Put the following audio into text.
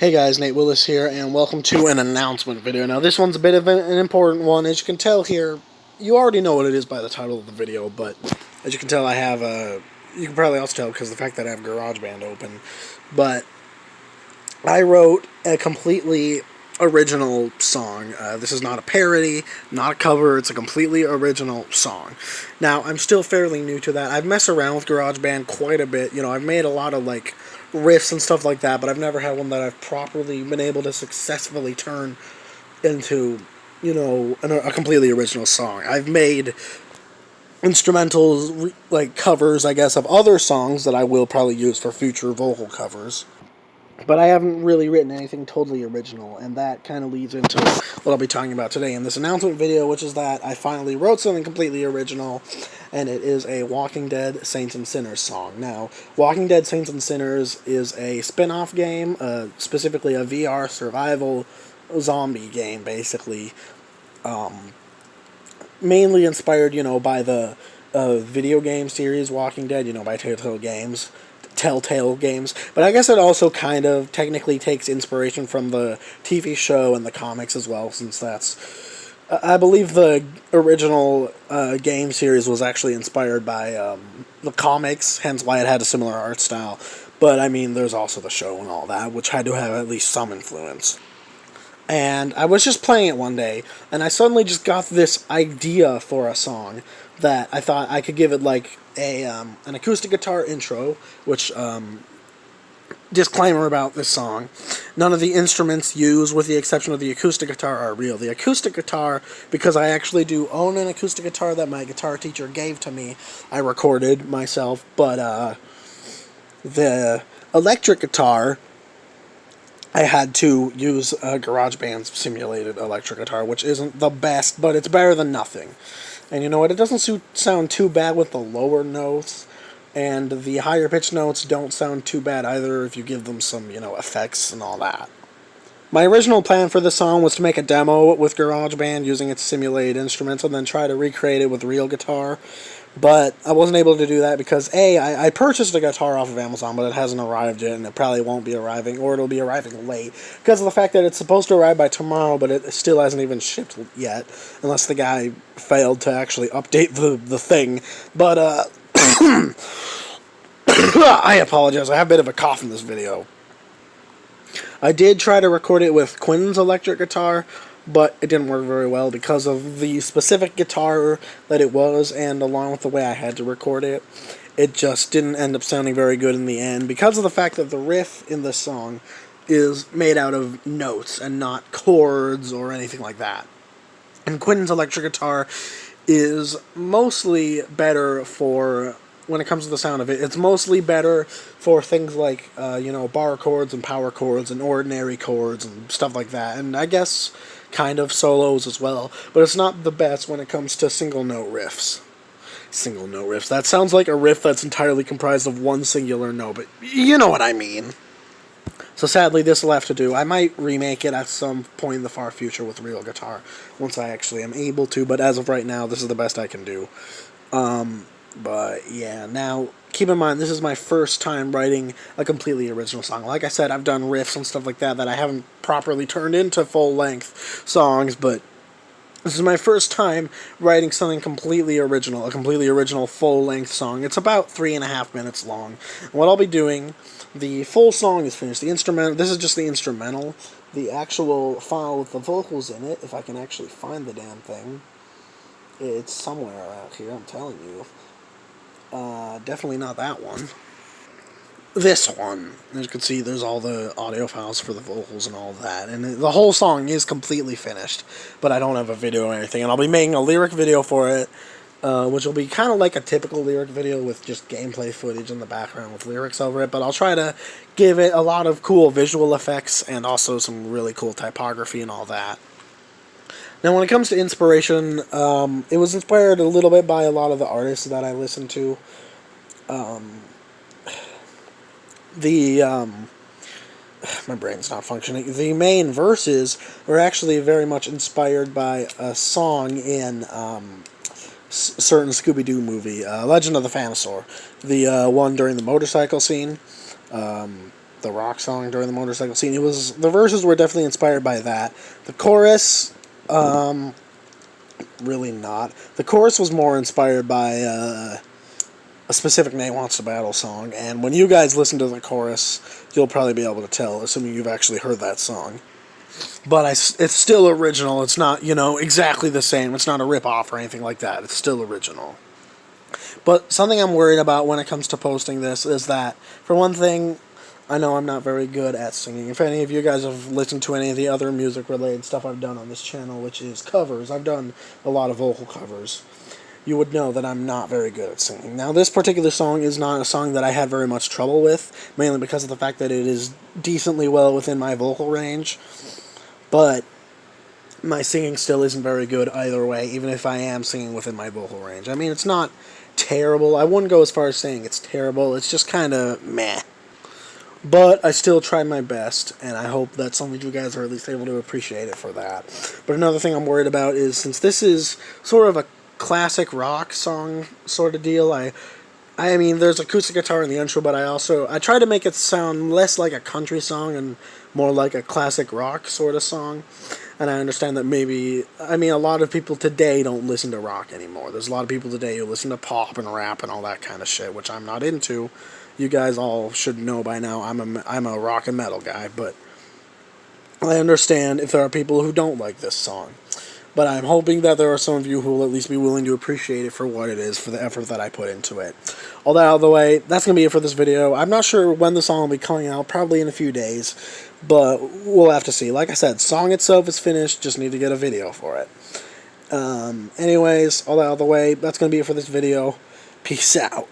Hey guys, Nate Willis here, and welcome to an announcement video. Now, this one's a bit of an important one. As you can tell here, you already know what it is by the title of the video, but as you can tell, I have you can probably also tell because of the fact that I have GarageBand open, but I wrote a completely original song. This is not a parody, not a cover, it's a completely original song. Now, I'm still fairly new to that. I've messed around with GarageBand quite a bit. I've made a lot of, riffs and stuff like that, but I've never had one that I've properly been able to successfully turn into, a completely original song. I've made instrumentals, covers, I guess, of other songs that I will probably use for future vocal covers. But I haven't really written anything totally original, and that kind of leads into what I'll be talking about today in this announcement video, which is that I finally wrote something completely original, and it is a Walking Dead Saints and Sinners song. Now, Walking Dead Saints and Sinners is a spin-off game, specifically a VR survival zombie game, basically, mainly inspired, by the video game series Walking Dead, by Telltale Games, but I guess it also kind of technically takes inspiration from the TV show and the comics as well, since that's, I believe the original game series was actually inspired by the comics, hence why it had a similar art style, but I mean, there's also the show and all that, which had to have at least some influence. And I was just playing it one day, and I suddenly just got this idea for a song that I thought I could give it an acoustic guitar intro, which, disclaimer about this song, none of the instruments used, with the exception of the acoustic guitar, are real. The acoustic guitar, because I actually do own an acoustic guitar that my guitar teacher gave to me, I recorded myself, but the electric guitar, I had to use GarageBand's simulated electric guitar, which isn't the best, but it's better than nothing. And you know what? It doesn't sound too bad with the lower notes, and the higher pitched notes don't sound too bad either if you give them some, effects and all that. My original plan for this song was to make a demo with GarageBand using its simulated instruments and then try to recreate it with real guitar. But I wasn't able to do that because, I purchased a guitar off of Amazon, but it hasn't arrived yet, and it probably won't be arriving, or it'll be arriving late, because of the fact that it's supposed to arrive by tomorrow, but it still hasn't even shipped yet, unless the guy failed to actually update the thing. But, I apologize, I have a bit of a cough in this video. I did try to record it with Quinn's electric guitar, but it didn't work very well because of the specific guitar that it was, and along with the way I had to record it, it just didn't end up sounding very good in the end because of the fact that the riff in this song is made out of notes and not chords or anything like that. And Quinn's electric guitar is mostly better for, when it comes to the sound of it, it's mostly better for things like, bar chords and power chords and ordinary chords and stuff like that, and I guess kind of solos as well, but it's not the best when it comes to single note riffs. Single note riffs. That sounds like a riff that's entirely comprised of one singular note, but you know what I mean. So sadly, this will have to do. I might remake it at some point in the far future with real guitar, once I actually am able to, but as of right now, this is the best I can do. But yeah, now, keep in mind, this is my first time writing a completely original song. Like I said, I've done riffs and stuff like that I haven't properly turned into full-length songs, but this is my first time writing something completely original, a completely original full-length song. It's about 3.5 minutes long. And what I'll be doing, the full song is finished. The instrumental, this is just the instrumental. The actual file with the vocals in it, if I can actually find the damn thing, it's somewhere out here, I'm telling you. Definitely not that one. This one. As you can see, there's all the audio files for the vocals and all that. And the whole song is completely finished. But I don't have a video or anything. And I'll be making a lyric video for it, which will be kind of like a typical lyric video with just gameplay footage in the background with lyrics over it. But I'll try to give it a lot of cool visual effects and also some really cool typography and all that. Now, when it comes to inspiration, it was inspired a little bit by a lot of the artists that I listen to. My brain's not functioning. The main verses were actually very much inspired by a song in certain Scooby-Doo movie, Legend of the Phantasaur, the one during the motorcycle scene. the rock song during the motorcycle scene. The verses were definitely inspired by that. The chorus, really not. The chorus was more inspired by a specific Nate Wants to Battle song, and when you guys listen to the chorus, you'll probably be able to tell, assuming you've actually heard that song. But it's still original. It's not, exactly the same. It's not a rip-off or anything like that. It's still original. But something I'm worried about when it comes to posting this is that, for one thing, I know I'm not very good at singing. If any of you guys have listened to any of the other music-related stuff I've done on this channel, which is covers, I've done a lot of vocal covers, you would know that I'm not very good at singing. Now, this particular song is not a song that I had very much trouble with, mainly because of the fact that it is decently well within my vocal range, but my singing still isn't very good either way, even if I am singing within my vocal range. I mean, it's not terrible. I wouldn't go as far as saying it's terrible. It's just kind of meh. But I still tried my best, and I hope that some of you guys are at least able to appreciate it for that. But another thing I'm worried about is, since this is sort of a classic rock song sort of deal, I mean, there's acoustic guitar in the intro, but I try to make it sound less like a country song and more like a classic rock sort of song. And I understand that a lot of people today don't listen to rock anymore. There's a lot of people today who listen to pop and rap and all that kind of shit, which I'm not into. You guys all should know by now I'm a rock and metal guy, but I understand if there are people who don't like this song. But I'm hoping that there are some of you who will at least be willing to appreciate it for what it is, for the effort that I put into it. All that out of the way, that's going to be it for this video. I'm not sure when the song will be coming out, probably in a few days, but we'll have to see. Like I said, song itself is finished, just need to get a video for it. Anyways, all that out of the way, that's going to be it for this video. Peace out.